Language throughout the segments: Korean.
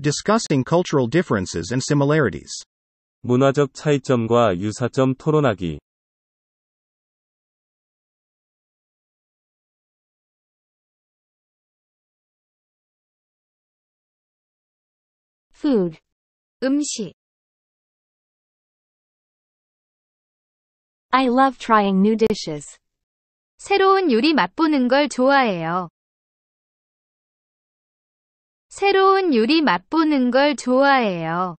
Discussing cultural differences and similarities. 문화적 차이점과 유사점 토론하기. Food. 음식. I love trying new dishes. 새로운 요리 맛보는 걸 좋아해요. 새로운 요리 맛보는 걸 좋아해요.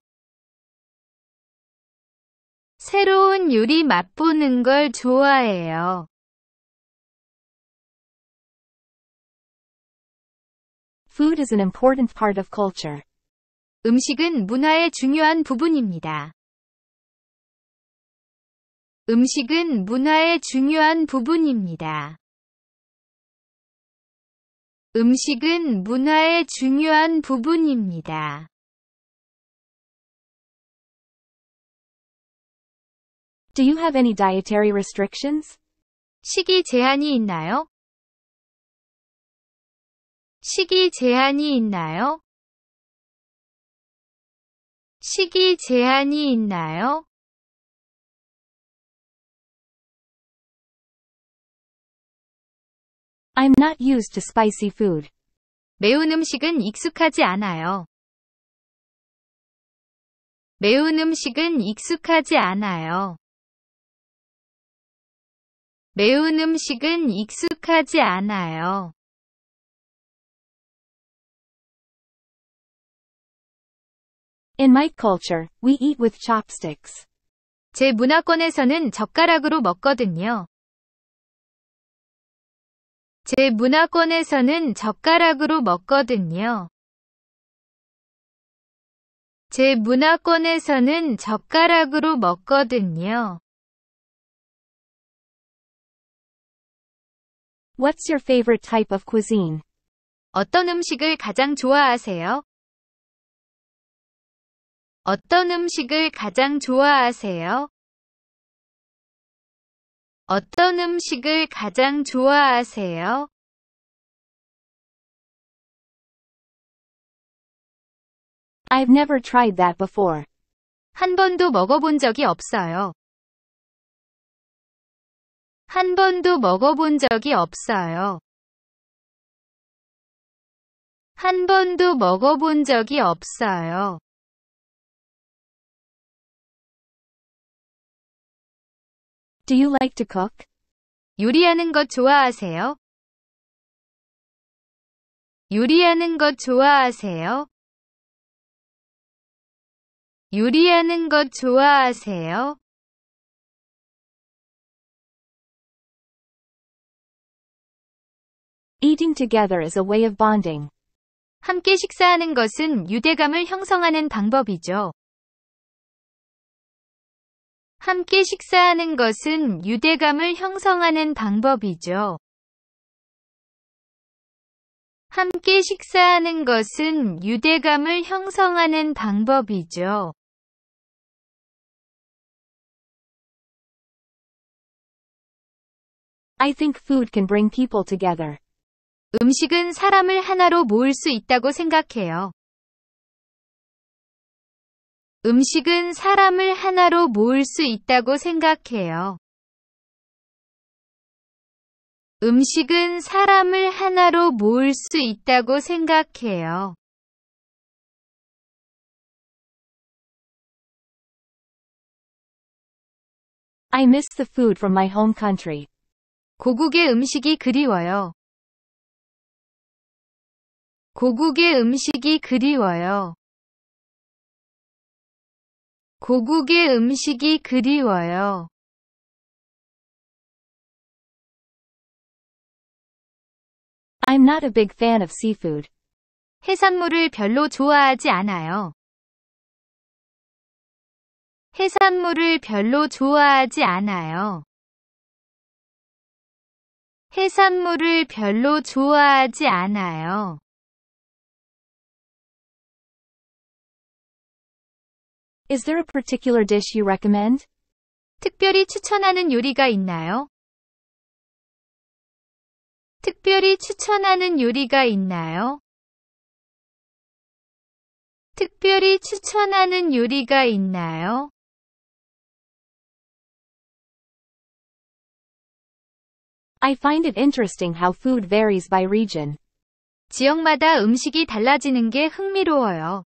새로운 요리 맛보는 걸 좋아해요. Food is an important part of culture. 음식은 문화의 중요한 부분입니다. 음식은 문화의 중요한 부분입니다. 음식은 문화의 중요한 부분입니다. Do you have any dietary restrictions? 식이 제한이 있나요? 식이 제한이 있나요? 식이 제한이 있나요? I'm not used to spicy food. 매운 음식은 익숙하지 않아요. 매운 음식은 익숙하지 않아요. 매운 음식은 익숙하지 않아요. In my culture, we eat with chopsticks. 제 문화권에서는 젓가락으로 먹거든요. 제 문화권에서는 젓가락으로 먹거든요. 제 문화권에서는 젓가락으로 먹거든요. What's your favorite type of cuisine? 어떤 음식을 가장 좋아하세요? 어떤 음식을 가장 좋아하세요? 어떤 음식을 가장 좋아하세요? I've never tried that before. 한 번도 먹어본 적이 없어요. 한 번도 먹어본 적이 없어요. 한 번도 먹어본 적이 없어요. Do you like to cook? 요리하는 것 좋아하세요? 요리하는 것 좋아하세요? 요리하는 것 좋아하세요? Eating together is a way of bonding. 함께 식사하는 것은 유대감을 형성하는 방법이죠. 함께 식사하는 것은 유대감을 형성하는 방법이죠. 함께 식사하는 것은 유대감을 형성하는 방법이죠. I think food can bring people together. 음식은 사람을 하나로 모을 수 있다고 생각해요. 음식은 사람을 하나로 모을 수 있다고 생각해요. 음식은 사람을 하나로 모을 수 있다고 생각해요. I miss the food from my home country. 고국의 음식이 그리워요. 고국의 음식이 그리워요. 고국의 음식이 그리워요. I'm not a big fan of seafood. 해산물을 별로 좋아하지 않아요. 해산물을 별로 좋아하지 않아요. 해산물을 별로 좋아하지 않아요. Is there a particular dish you recommend? 특별히 추천하는 요리가 있나요? 특별히 추천하는 요리가 있나요? 특별히 추천하는 요리가 있나요? I find it interesting how food varies by region. 지역마다 음식이 달라지는 게 흥미로워요.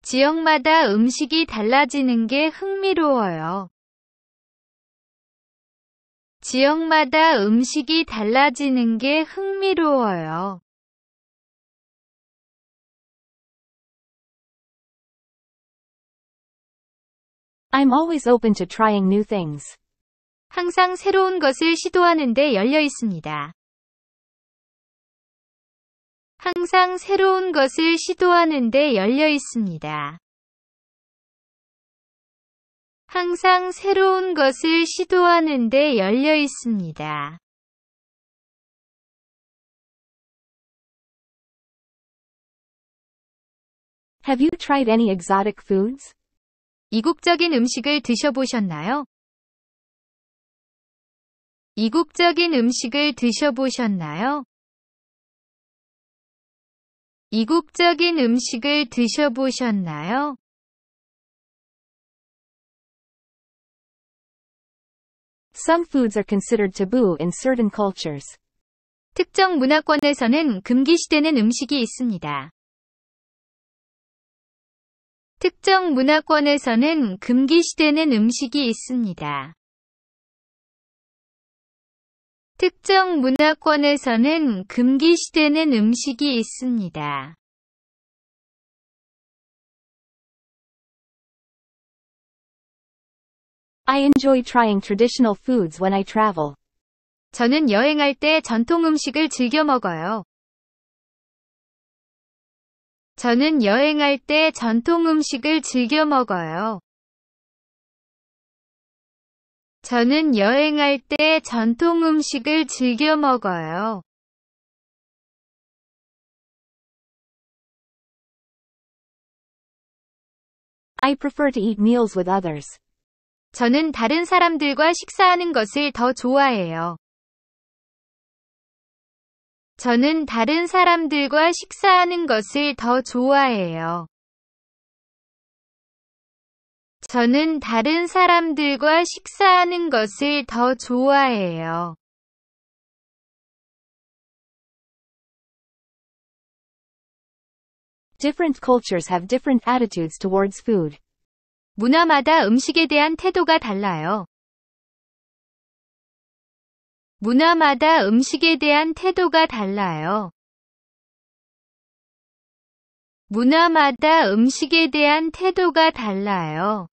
지역마다 음식이 달라지는 게 흥미로워요. 지역마다 음식이 달라지는 게 흥미로워요. I'm always open to trying new things. 항상 새로운 것을 시도하는 데 열려 있습니다. 항상 새로운 것을 시도하는 데 열려 있습니다. 항상 새로운 것을 시도하는 데 열려 있습니다. Have you tried any exotic foods? 이국적인 음식을 드셔보셨나요? 이국적인 음식을 드셔보셨나요? 이국적인 음식을 드셔보셨나요? Some foods are considered taboo in certain cultures. 특정 문화권에서는 금기시되는 음식이 있습니다. 특정 문화권에서는 금기시되는 음식이 있습니다. 특정 문화권에서는 금기시되는 음식이 있습니다. I enjoy trying traditional foods when I travel. 저는 여행할 때 전통 음식을 즐겨 먹어요. 저는 여행할 때 전통 음식을 즐겨 먹어요. 저는 여행할 때 전통 음식을 즐겨 먹어요. I prefer to eat meals with others. 저는 다른 사람들과 식사하는 것을 더 좋아해요. 저는 다른 사람들과 식사하는 것을 더 좋아해요. 저는 다른 사람들과 식사하는 것을 더 좋아해요. Different cultures have different attitudes towards food. 문화마다 음식에 대한 태도가 달라요. 문화마다 음식에 대한 태도가 달라요. 문화마다 음식에 대한 태도가 달라요.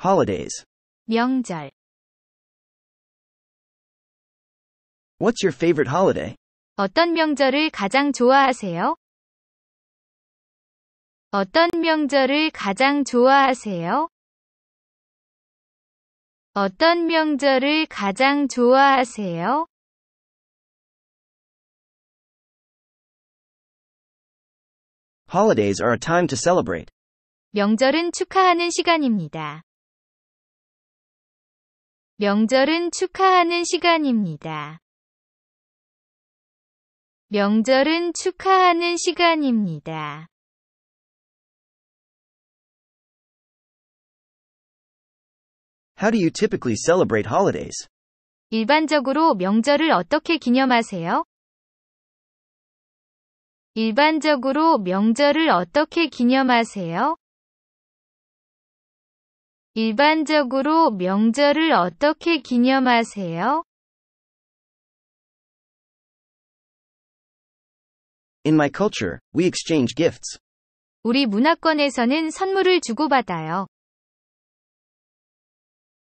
Holidays. 명절. What's your favorite holiday? 어떤 명절을 가장 좋아하세요? 어떤 명절을 가장 좋아하세요? 어떤 명절을 가장 좋아하세요? Holidays are a time to celebrate. 명절은 축하하는 시간입니다. 명절은 축하하는 시간입니다. 명절은 축하하는 시간입니다. How do you typically celebrate holidays? 일반적으로 명절을 어떻게 기념하세요? 일반적으로 명절을 어떻게 기념하세요? 일반적으로 명절을 어떻게 기념하세요? In my culture, we exchange gifts. 우리 문화권에서는 선물을 주고받아요.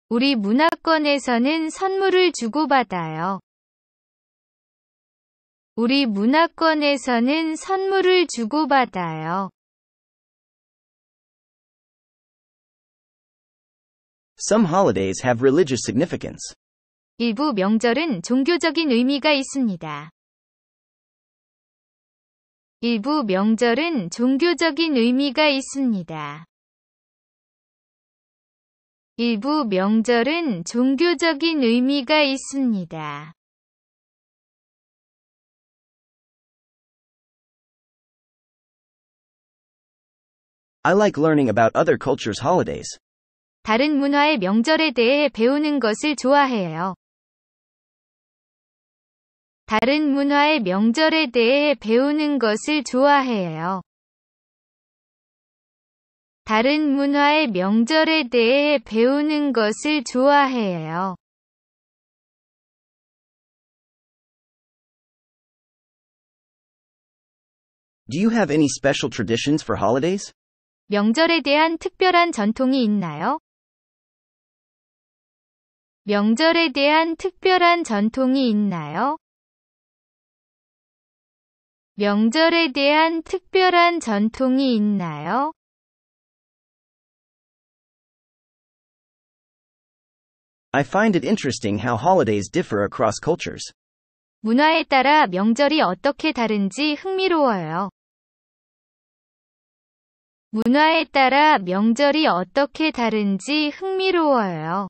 우리 문화권에서는 선물을 주고받아요. 우리 문화권에서는 선물을 주고받아요. Some holidays have religious significance. 일부 명절은 종교적인 의미가 있습니다. 일부 명절은 종교적인 의미가 있습니다. 일부 명절은 종교적인 의미가 있습니다. I like learning about other cultures' holidays. 다른 문화의 명절에 대해 배우는 것을 좋아해요. 다른 문화의 명절에 대해 배우는 것을 좋아해요. 다른 문화의 명절에 대해 배우는 것을 좋아해요. Do you have any special traditions for holidays? 명절에 대한 특별한 전통이 있나요? 명절에 대한 특별한 전통이 있나요? 명절에 대한 특별한 전통이 있나요? I find it interesting how holidays differ across cultures. 문화에 따라 명절이 어떻게 다른지 흥미로워요. 문화에 따라 명절이 어떻게 다른지 흥미로워요.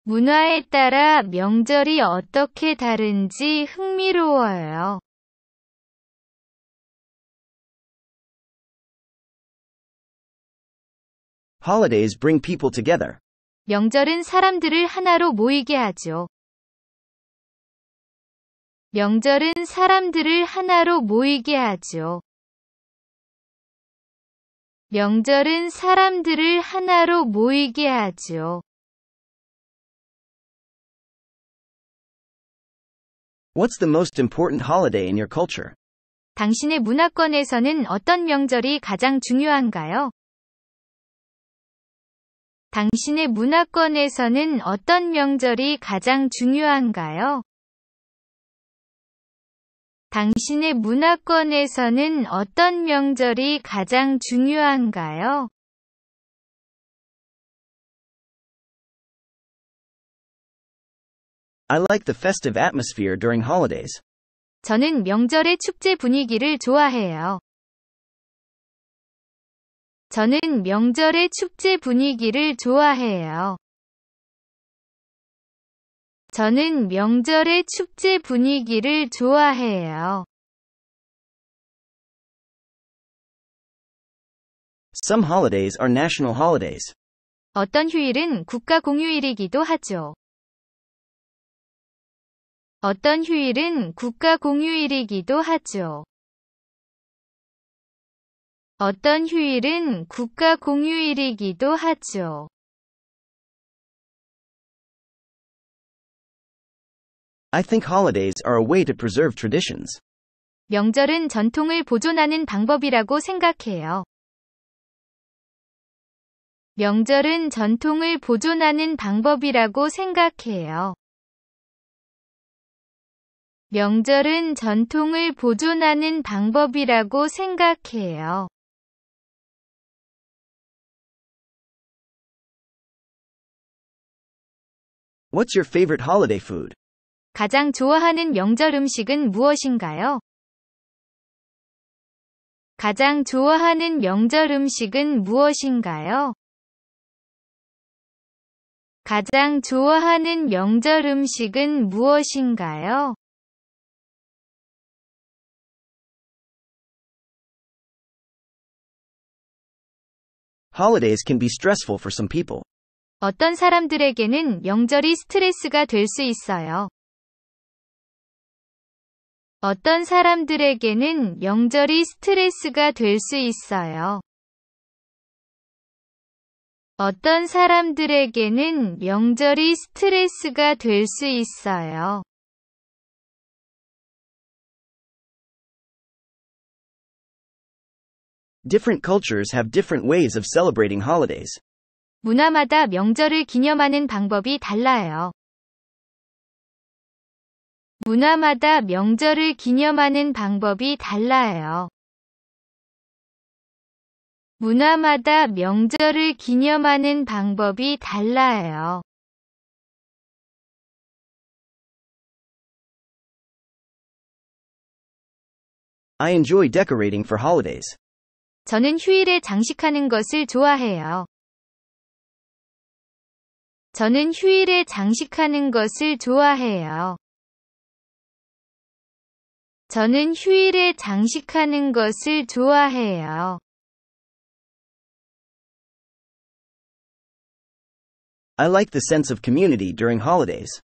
문화에 따라 명절이 어떻게 다른지 흥미로워요. Holidays bring people together. 명절은 사람들을 하나로 모이게 하죠. 명절은 사람들을 하나로 모이게 하죠. 명절은 사람들을 하나로 모이게 하죠. What's the most important holiday in your culture? 당신의 문화권에서는 어떤 명절이 가장 중요한가요? 당신의 문화권에서는 어떤 명절이 가장 중요한가요? 당신의 문화권에서는 어떤 명절이 가장 중요한가요? I like the festive atmosphere during holidays. 저는 명절의 축제 분위기를 좋아해요. 저는 명절의 축제 분위기를 좋아해요. 저는 명절의 축제 분위기를 좋아해요. Some holidays are national holidays. 어떤 휴일은 국가 공휴일이기도 하죠. 어떤 휴일은 국가 공휴일이기도 하죠. 어떤 휴일은 국가 공휴일이기도 하죠. I think holidays are a way to preserve traditions. 명절은 전통을 보존하는 방법이라고 생각해요. 명절은 전통을 보존하는 방법이라고 생각해요. 명절은 전통을 보존하는 방법이라고 생각해요. What's your favorite holiday food? 가장 좋아하는 명절 음식은 무엇인가요? 가장 좋아하는 명절 음식은 무엇인가요? 가장 좋아하는 명절 음식은 무엇인가요? Holidays can be stressful for some people. 어떤 사람들에게는 명절이 스트레스가 될 수 있어요. 어떤 사람들에게는 명절이 스트레스가 될 수 있어요. 어떤 사람들에게는 명절이 스트레스가 될 수 있어요. Different cultures have different ways of celebrating holidays. 문화마다 명절을 기념하는 방법이 달라요. 문화마다 명절을 기념하는 방법이 달라요. 문화마다 명절을 기념하는 방법이 달라요. I enjoy decorating for holidays. 저는 휴일에 장식하는 것을 좋아해요. 저는 휴일에 장식하는 것을 좋아해요. 저는 휴일에 장식하는 것을 좋아해요. I like the sense of community during holidays.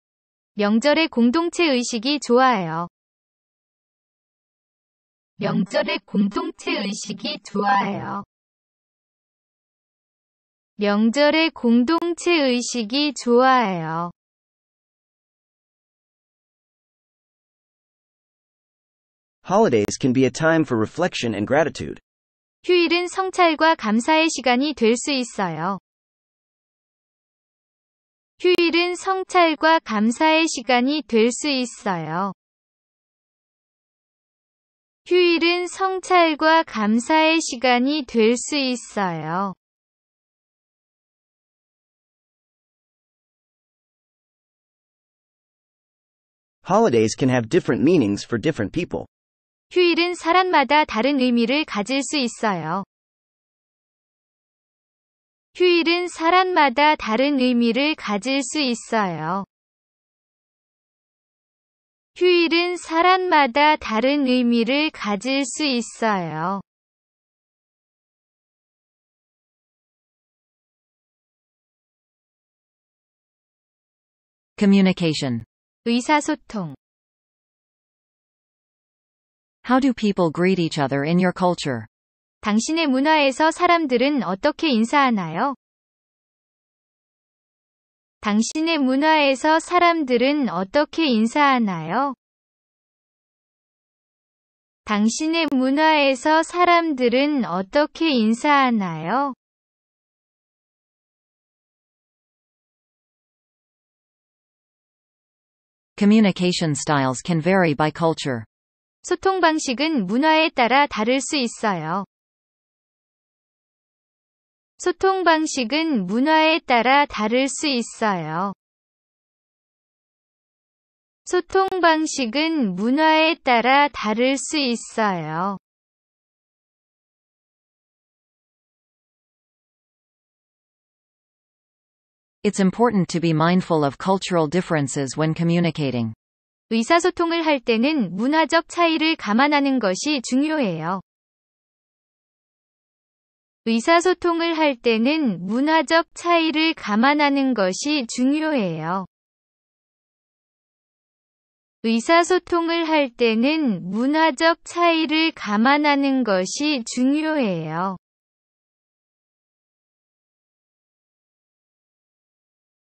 명절의 공동체 의식이 좋아요. 명절의 공동체 의식이 좋아요. 명절의 공동체 의식이 좋아요. Holidays can be a time for reflection and gratitude. 휴일은 성찰과 감사의 시간이 될 수 있어요. 휴일은 성찰과 감사의 시간이 될 수 있어요. 휴일은 성찰과 감사의 시간이 될 수 있어요. Holidays can have different meanings for different people. 휴일은 사람마다 다른 의미를 가질 수 있어요. 휴일은 사람마다 다른 의미를 가질 수 있어요. 휴일은 사람마다 다른 의미를 가질 수 있어요. Communication. 의사소통. How do people greet each other in your culture? 당신의 문화에서 사람들은 어떻게 인사하나요? 당신의 문화에서 사람들은 어떻게 인사하나요? 당신의 문화에서 사람들은 어떻게 인사하나요? Communication styles can vary by culture. 소통 방식은 문화에 따라 다를 수 있어요. 소통 방식은 문화에 따라 다를 수 있어요. 소통 방식은 문화에 따라 다를 수 있어요. It's important to be mindful of cultural differences when communicating. 의사소통을 할 때는 문화적 차이를 감안하는 것이 중요해요. 의사소통을 할 때는 문화적 차이를 감안하는 것이 중요해요. 의사소통을 할 때는 문화적 차이를 감안하는 것이 중요해요.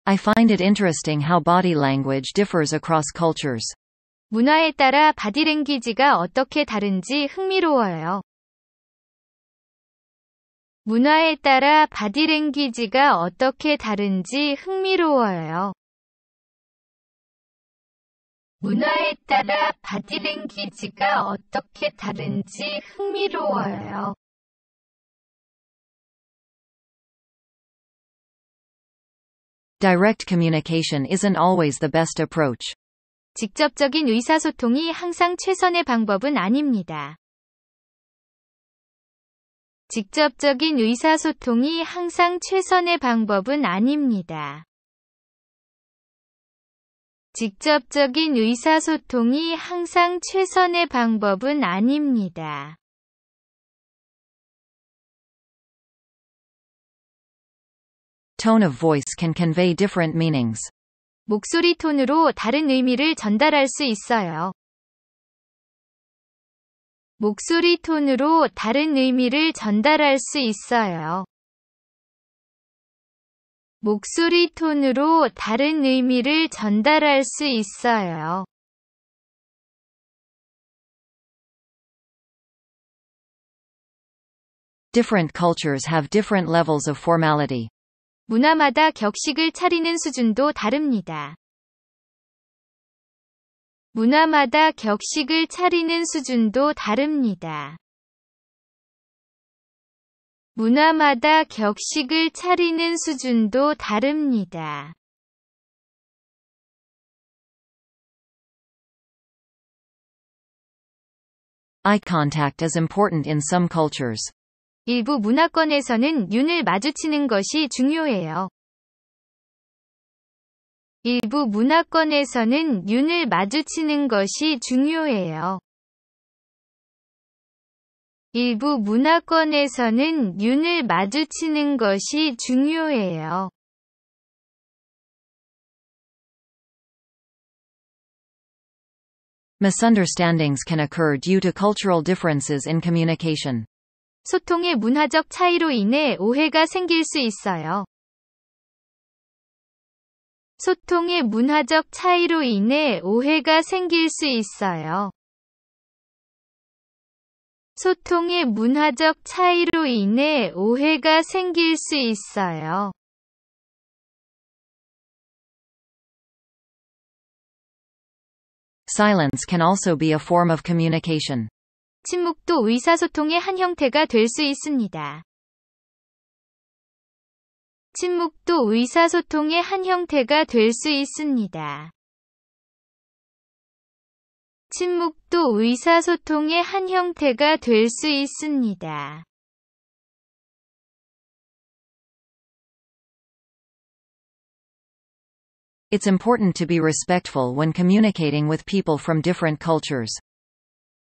I find it interesting how body language differs across cultures. 문화에 따라 바디랭귀지가 어떻게 다른지 흥미로워요. 문화에 따라 바디랭귀지가 어떻게 다른지 흥미로워요. 문화에 따라 바디랭귀지가 어떻게 다른지 흥미로워요. Direct communication isn't always the best approach. 직접적인 의사소통이 항상 최선의 방법은 아닙니다. 직접적인 의사소통이 항상 최선의 방법은 아닙니다. 직접적인 의사소통이 항상 최선의 방법은 아닙니다. Tone of voice can convey different meanings. 목소리 톤으로 다른 의미를 전달할 수 있어요. 목소리 톤으로 다른 의미를 전달할 수 있어요. 목소리 톤으로 다른 의미를 전달할 수 있어요. Different cultures have different levels of formality. 문화마다 격식을 차리는 수준도 다릅니다. 문화마다 격식을 차리는 수준도 다릅니다. 문화마다 격식을 차리는 수준도 다릅니다. Eye contact is important in some cultures. 일부 문화권에서는 눈을 마주치는 것이 중요해요. 일부 문화권에서는 눈을 마주치는 것이 중요해요. 일부 문화권에서는 눈을 마주치는 것이 중요해요. Misunderstandings can occur due to cultural differences in communication. 소통의 문화적 차이로 인해 오해가 생길 수 있어요. 소통의 문화적 차이로 인해 오해가 생길 수 있어요. 소통의 문화적 차이로 인해 오해가 생길 수 있어요. Silence can also be a form of communication. 침묵도 의사소통의 한 형태가 될 수 있습니다. 침묵도 의사소통의 한 형태가 될 수 있습니다. 침묵도 의사소통의 한 형태가 될 수 있습니다. It's important to be respectful when communicating with people from different cultures.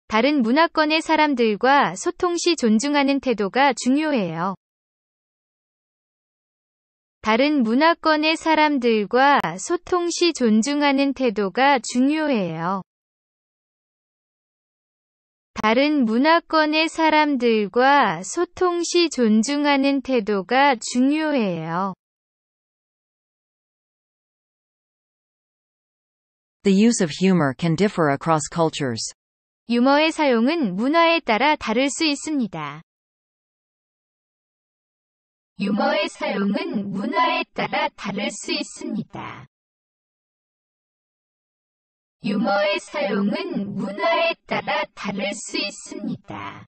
다른 문화권의 사람들과 소통 시 존중하는 태도가 중요해요. 다른 문화권의 사람들과 소통 시 존중하는 태도가 중요해요. 다른 문화권의 사람들과 소통 시 존중하는 태도가 중요해요. The use of humor can differ across cultures. 유머의 사용은 문화에 따라 다를 수 있습니다. 유머의 사용은 문화에 따라 다를 수 있습니다. 유머의 사용은 문화에 따라 다를 수 있습니다.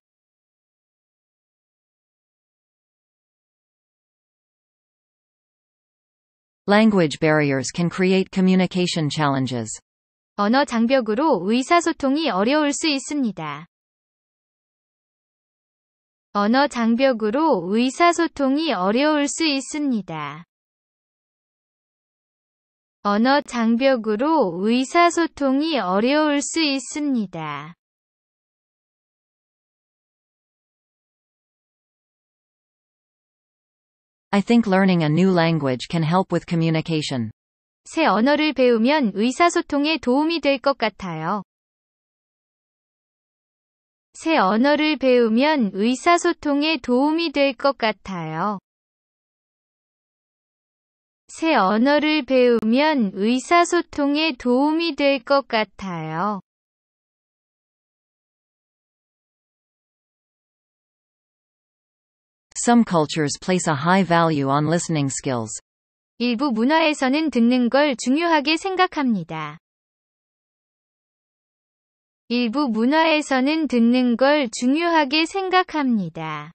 Language barriers can create communication challenges. 언어 장벽으로 의사소통이 어려울 수 있습니다. 언어 장벽으로 의사소통이 어려울 수 있습니다. 언어 장벽으로 의사소통이 어려울 수 있습니다. I think learning a new language can help with communication. 새 언어를 배우면 의사소통에 도움이 될 것 같아요. 새 언어를 배우면 의사소통에 도움이 될 것 같아요. 새 언어를 배우면 의사소통에 도움이 될 것 같아요. Some cultures place a high value on listening skills. 일부 문화에서는 듣는 걸 중요하게 생각합니다. 일부 문화에서는 듣는 걸 중요하게 생각합니다.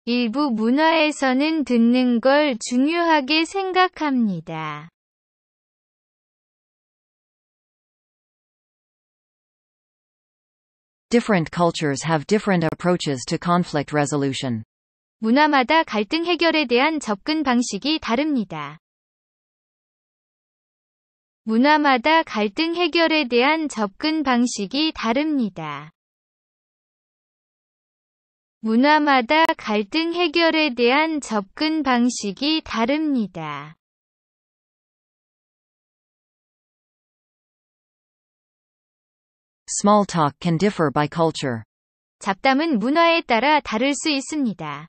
일부 문화에서는 듣는 걸 중요하게 생각합니다. Different cultures have different approaches to conflict resolution. 문화마다 갈등 해결에 대한 접근 방식이 다릅니다. 문화마다 갈등 해결에 대한 접근 방식이 다릅니다. 문화마다 갈등 해결에 대한 접근 방식이 다릅니다. Small talk can differ by culture. 잡담은 문화에 따라 다를 수 있습니다.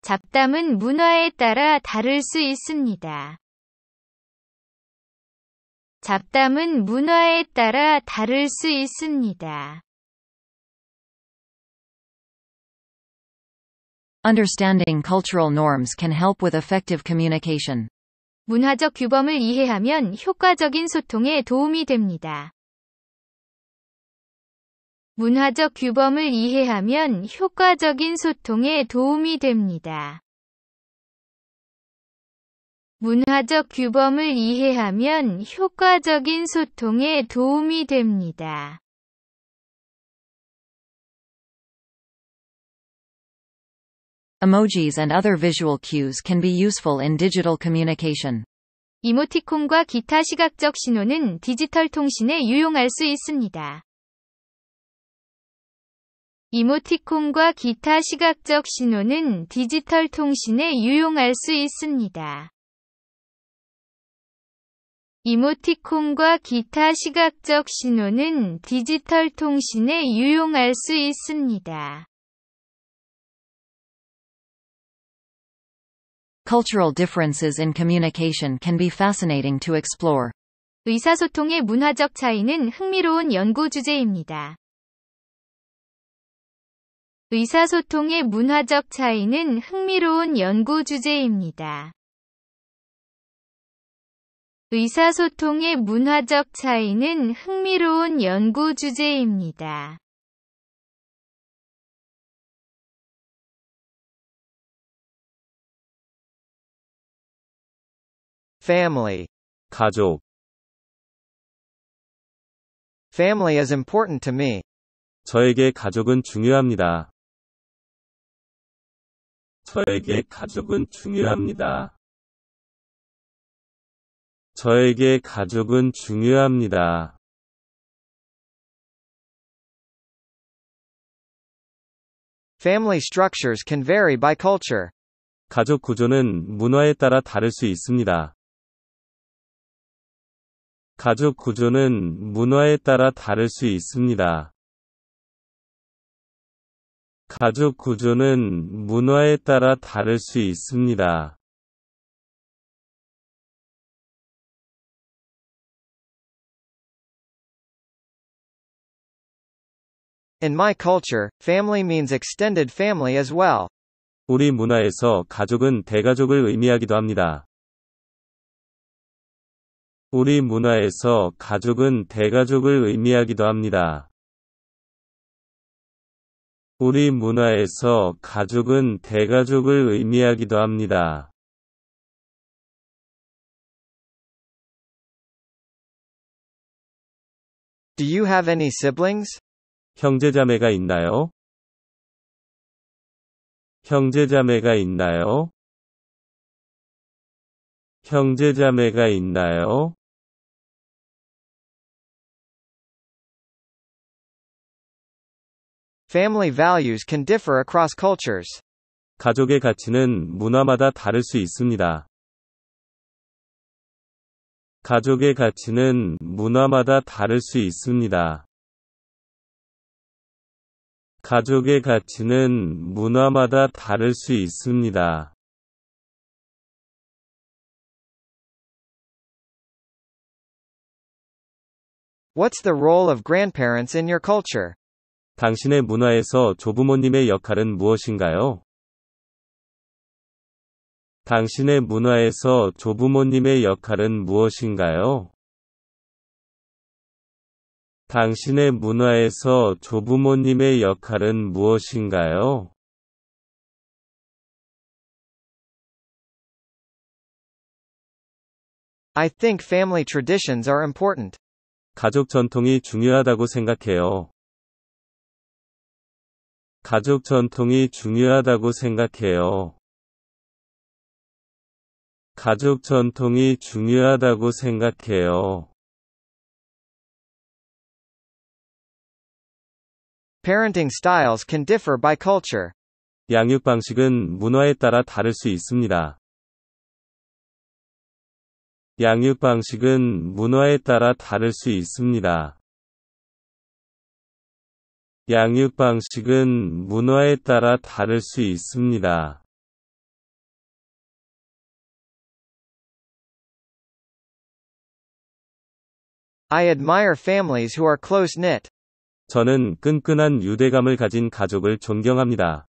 잡담은 문화에 따라 다를 수 있습니다. 잡담은 문화에 따라 다를 수 있습니다. Understanding cultural norms can help with effective communication. 문화적 규범을 이해하면 효과적인 소통에 도움이 됩니다. 문화적 규범을 이해하면 효과적인 소통에 도움이 됩니다. 문화적 규범을 이해하면 효과적인 소통에 도움이 됩니다. Emojis and other visual cues can be useful in digital communication. 이모티콘과 기타 시각적 신호는 디지털 통신에 유용할 수 있습니다. 이모티콘과 기타 시각적 신호는 디지털 통신에 유용할 수 있습니다. 이모티콘과 기타 시각적 신호는 디지털 통신에 유용할 수 있습니다. Cultural differences in communication can be fascinating to explore. 의사소통의 문화적 차이는 흥미로운 연구 주제입니다. 의사소통의 문화적 차이는 흥미로운 연구 주제입니다. 의사소통의 문화적 차이는 흥미로운 연구 주제입니다. Family. 가족. Family is important to me. 저에게 가족은 중요합니다. 저에게 가족은 중요합니다. 저에게 가족은 중요합니다. Family structures can vary by culture. 가족 구조는 문화에 따라 다를 수 있습니다. 가족 구조는 문화에 따라 다를 수 있습니다. 가족 구조는 문화에 따라 다를 수 있습니다. In my culture, family means extended family as well. 우리 문화에서 가족은 대가족을 의미하기도 합니다. 우리 문화에서 가족은 대가족을 의미하기도 합니다. 우리 문화에서 가족은 대가족을 의미하기도 합니다. Do you have any siblings? 형제자매가 있나요? 형제자매가 있나요? 형제자매가 있나요? Family values can differ across cultures. 가족의 가치는 문화마다 다를 수 있습니다. 가족의 가치는 문화마다 다를 수 있습니다. 가족의 가치는 문화마다 다를 수 있습니다. What's the role of grandparents in your culture? 당신의 문화에서 조부모님의 역할은 무엇인가요? 당신의 문화에서 조부모님의 역할은 무엇인가요? 당신의 문화에서 조부모님의 역할은 무엇인가요? I think family traditions are important. 가족 전통이 중요하다고 생각해요. 가족 전통이 중요하다고 생각해요. 가족 전통이 중요하다고 생각해요. Parenting styles can differ by culture. 양육 방식은 문화에 따라 다를 수 있습니다. 양육 방식은 문화에 따라 다를 수 있습니다. 양육 방식은 문화에 따라 다를 수 있습니다. I admire families who are close-knit. 저는 끈끈한 유대감을 가진 가족을 존경합니다.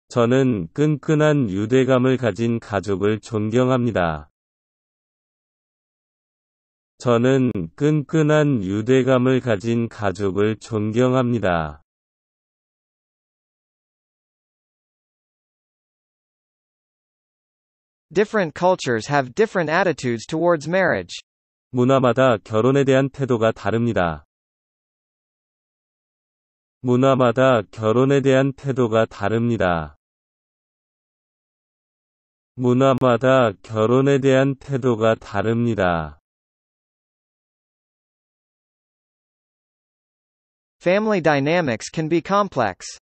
저는 끈끈한 유대감을 가진 가족을 존경합니다. 저는 끈끈한 유대감을 가진 가족을 존경합니다. Different cultures have different attitudes towards marriage. 문화마다 결혼에 대한 태도가 다릅니다. 문화마다 결혼에 대한 태도가 다릅니다. 문화마다 결혼에 대한 태도가 다릅니다. Family dynamics can be complex.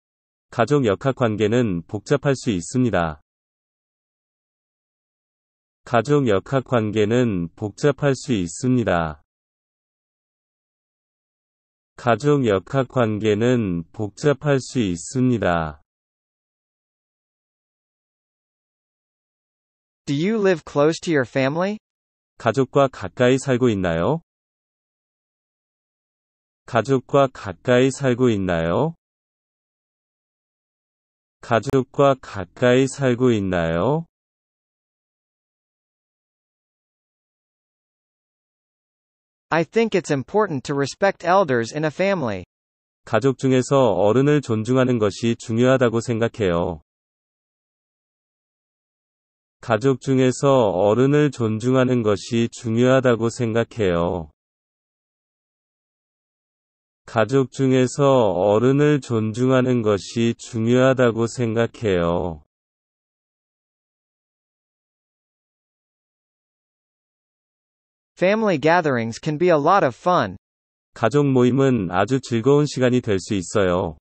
가족 역학관계는 복잡할 수 있습니다. 가족 역학관계는 복잡할 수 있습니다. 가족 역학관계는 복잡할 수 있습니다. Do you live close to your family? 가족과 가까이 살고 있나요? 가족과 가까이 살고 있나요? 가족과 가까이 살고 있나요? I think it's important to respect elders in a family. 가족 중에서 어른을 존중하는 것이 중요하다고 생각해요. 가족 중에서 어른을 존중하는 것이 중요하다고 생각해요. 가족 중에서 어른을 존중하는 것이 중요하다고 생각해요. Family gatherings can be a lot of fun. 가족 모임은 아주 즐거운 시간이 될 수 있어요.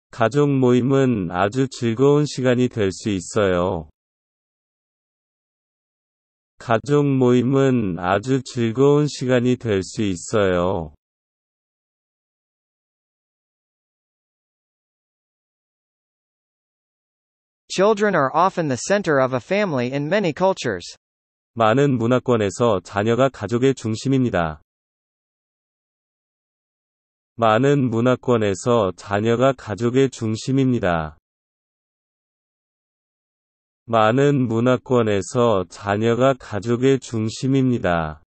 가족 모임은 아주 즐거운 시간이 될 수 있어요. 가족 모임은 아주 즐거운 시간이 될 수 있어요. Children are often the center of a family in many cultures. 많은 문화권에서 자녀가 가족의 중심입니다. 많은 문화권에서 자녀가 가족의 중심입니다. 많은 문화권에서 자녀가 가족의 중심입니다.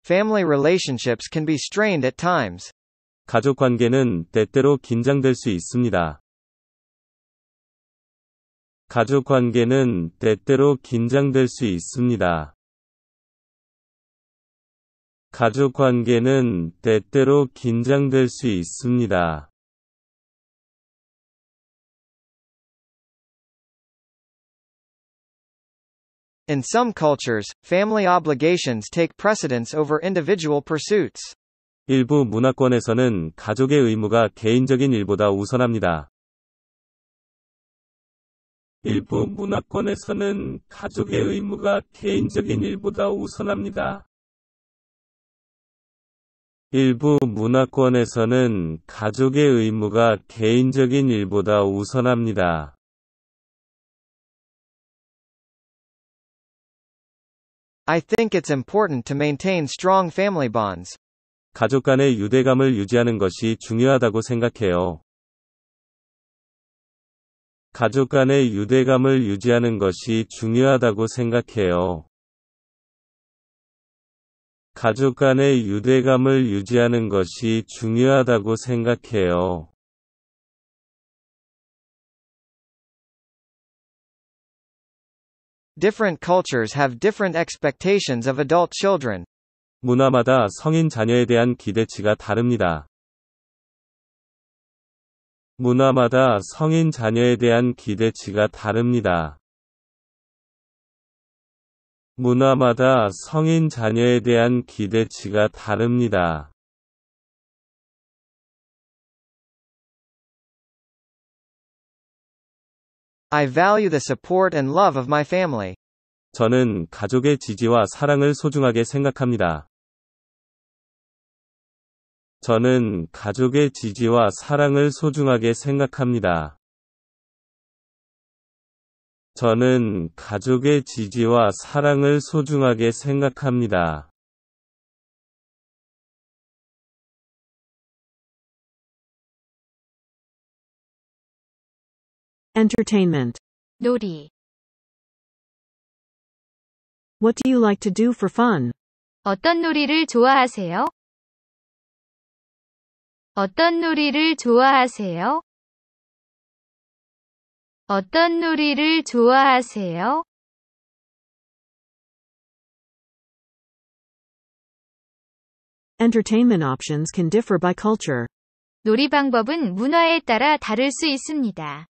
Family relationships can be strained at times. 가족 관계는 때때로 긴장될 수 있습니다. 가족 관계는 때때로 긴장될 수 있습니다. 가족 관계는 때때로 긴장될 수 있습니다. In some cultures, family obligations take precedence over individual pursuits. 일부 문화권에서는 가족의 의무가 개인적인 일보다 우선합니다. 일부 문화권에서는 가족의 의무가 개인적인 일보다 우선합니다. 일부 문화권에서는 가족의 의무가 개인적인 일보다 우선합니다. I think it's important to maintain strong family bonds. 가족 간의 유대감을 유지하는 것이 중요하다고 생각해요. 가족 간의 유대감을 유지하는 것이 중요하다고 생각해요. 가족 간의 유대감을 유지하는 것이 중요하다고 생각해요. Different cultures have different expectations of adult children. 문화마다 성인 자녀에 대한 기대치가 다릅니다. 문화마다 성인 자녀에 대한 기대치가 다릅니다. 문화마다 성인 자녀에 대한 기대치가 다릅니다. I value the support and love of my family. 저는 가족의 지지와 사랑을 소중하게 생각합니다. 저는 가족의 지지와 사랑을 소중하게 생각합니다. 저는 가족의 지지와 사랑을 소중하게 생각합니다. Entertainment. 놀이. What do you like to do for fun? 어떤 놀이를 좋아하세요? 어떤 놀이를 좋아하세요? 어떤 놀이를 좋아하세요? Entertainment options can differ by culture. 놀이 방법은 문화에 따라 다를 수 있습니다.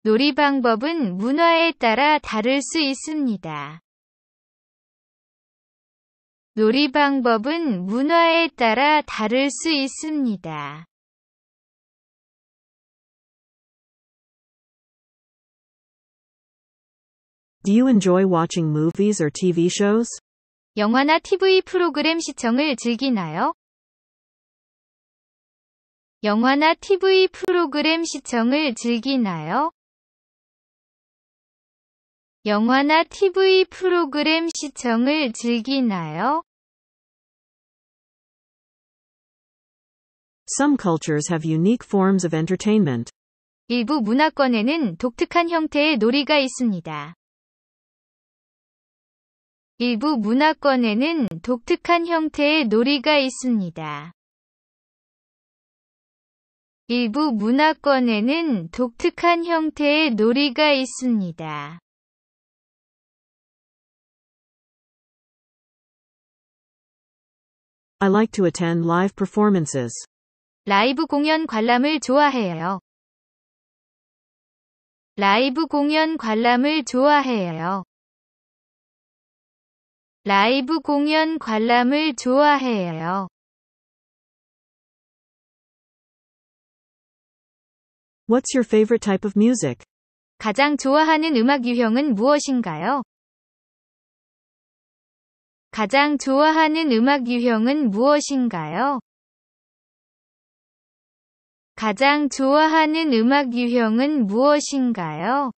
놀이 방법은 문화에 따라 다를 수 있습니다. 놀이 방법은 문화에 따라 다를 수 있습니다. Do you enjoy watching movies or TV shows? 영화나 TV 프로그램 시청을 즐기나요? 영화나 TV 프로그램 시청을 즐기나요? 영화나 TV 프로그램 시청을 즐기나요? Some cultures have unique forms of entertainment. 일부 문화권에는 독특한 형태의 놀이가 있습니다. 일부 문화권에는 독특한 형태의 놀이가 있습니다. 일부 문화권에는 독특한 형태의 놀이가 있습니다. I like to attend live performances. 라이브 공연 관람을 좋아해요. 라이브 공연 관람을 좋아해요. 라이브 공연 관람을 좋아해요. What's your favorite type of music? 가장 좋아하는 음악 유형은 무엇인가요? 가장 좋아하는 음악 유형은 무엇인가요? 가장 좋아하는 음악 유형은 무엇인가요?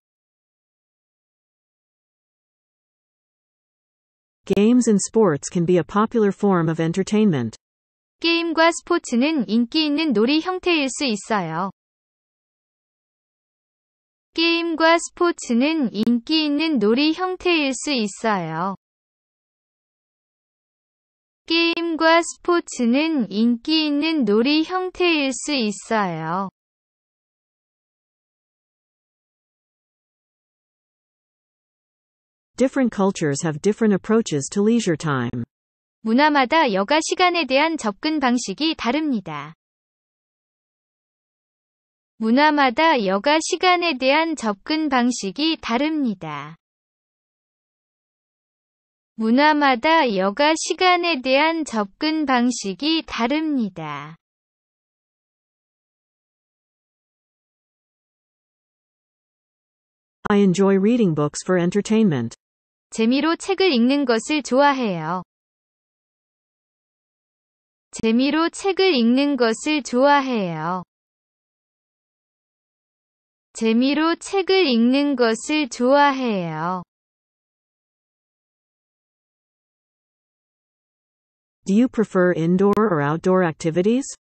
Games and sports can be a popular form of entertainment. 게임과 스포츠는 인기 있는 놀이 형태일 수 있어요. 게임과 스포츠는 인기 있는 놀이 형태일 수 있어요. 게임과 스포츠는 인기 있는 놀이 형태일 수 있어요. Different cultures have different approaches to leisure time. 문화마다 여가 시간에 대한 접근 방식이 다릅니다. 문화마다 여가 시간에 대한 접근 방식이 다릅니다. 문화마다 여가 시간에 대한 접근 방식이 다릅니다. I enjoy reading books for entertainment. 재미로 책을 읽는 것을 좋아해요. 재미로 책을 읽는 것을 좋아해요. 재미로 책을 읽는 것을 좋아해요. Do you prefer indoor or outdoor activities?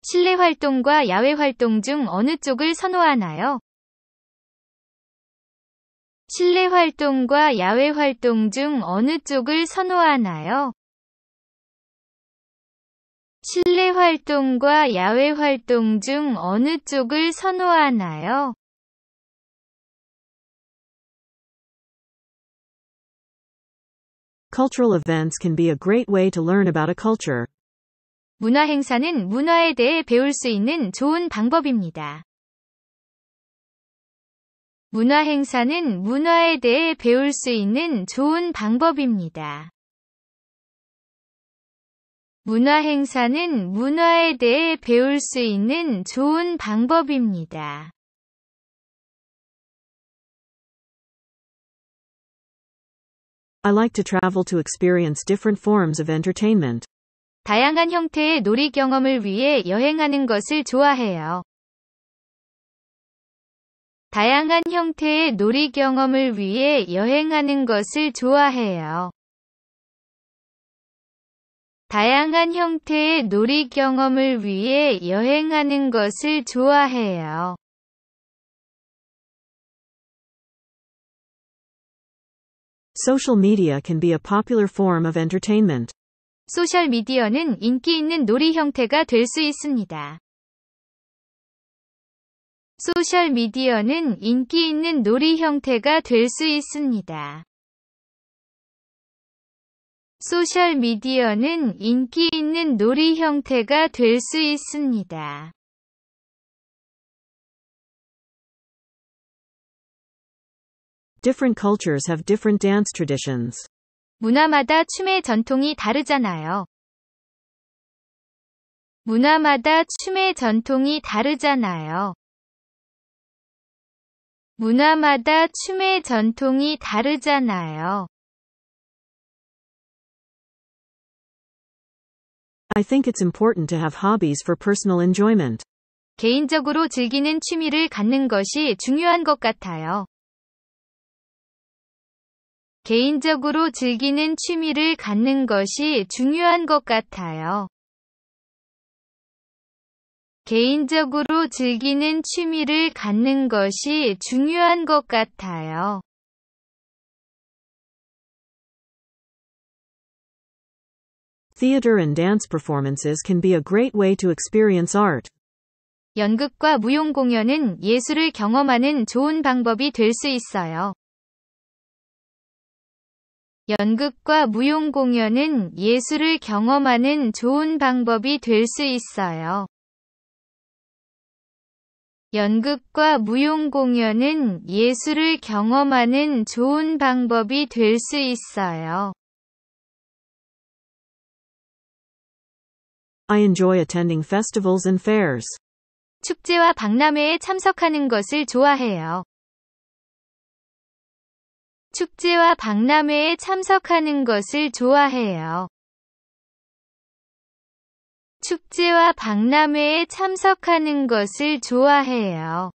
실내 활동과 야외 활동 중 어느 쪽을 선호하나요? 실내 활동과 야외 활동 중 어느 쪽을 선호하나요? 실내 활동과 야외 활동 중 어느 쪽을 선호하나요? Cultural events can be a great way to learn about a culture. 문화 행사는 문화에 대해 배울 수 있는 좋은 방법입니다. 문화 행사는 문화에 대해 배울 수 있는 좋은 방법입니다. 문화 행사는 문화에 대해 배울 수 있는 좋은 방법입니다. I like to travel to experience different forms of entertainment. 다양한 형태의 놀이 경험을 위해 여행하는 것을 좋아해요. 다양한 형태의 놀이 경험을 위해 여행하는 것을 좋아해요. 다양한 형태의 놀이 경험을 위해 여행하는 것을 좋아해요. Social media can be a popular form of entertainment. 소셜 미디어는 인기 있는 놀이 형태가 될 수 있습니다. 소셜 미디어는 인기 있는 놀이 형태가 될 수 있습니다. 소셜미디어는 인기 있는 놀이 형태가 될 수 있습니다. Different cultures have different dance traditions. 문화마다 춤의 전통이 다르잖아요. 문화마다 춤의 전통이 다르잖아요. 문화마다 춤의 전통이 다르잖아요. I think it's important to have hobbies for personal enjoyment. 개인적으로 즐기는 취미를 갖는 것이 중요한 것 같아요. 개인적으로 즐기는 취미를 갖는 것이 중요한 것 같아요. 개인적으로 즐기는 취미를 갖는 것이 중요한 것 같아요. Theater and dance performances can be a great way to experience art. 연극과 무용 공연은 예술을 경험하는 좋은 방법이 될 수 있어요. 연극과 무용 공연은 예술을 경험하는 좋은 방법이 될 수 있어요. 연극과 무용 공연은 예술을 경험하는 좋은 방법이 될 수 있어요. I enjoy attending festivals and fairs. 축제와 박람회에 참석하는 것을 좋아해요. 축제와 박람회에 참석하는 것을 좋아해요. 축제와 박람회에 참석하는 것을 좋아해요.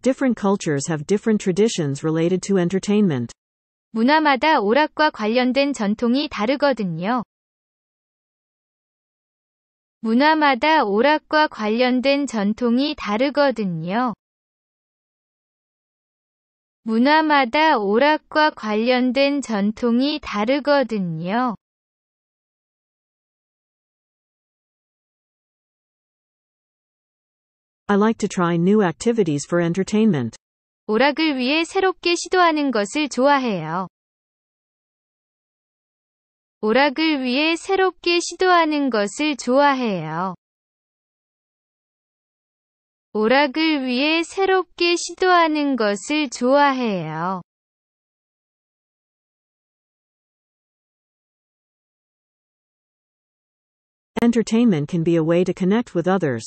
Different cultures have different traditions related to entertainment. 문화마다 오락과 관련된 전통이 다르거든요. 문화마다 오락과 관련된 전통이 다르거든요. 문화마다 오락과 관련된 전통이 다르거든요. I like to try new activities for entertainment. 오락을 위해 새롭게 시도하는 것을 좋아해요. 오락을 위해 새롭게 시도하는 것을 좋아해요. 오락을 위해 새롭게 시도하는 것을 좋아해요. Entertainment can be a way to connect with others.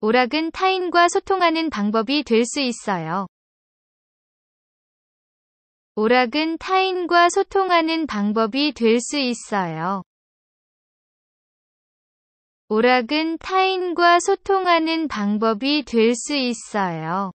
오락은 타인과 소통하는 방법이 될 수 있어요. 오락은 타인과 소통하는 방법이 될 수 있어요. 오락은 타인과 소통하는 방법이 될 수 있어요.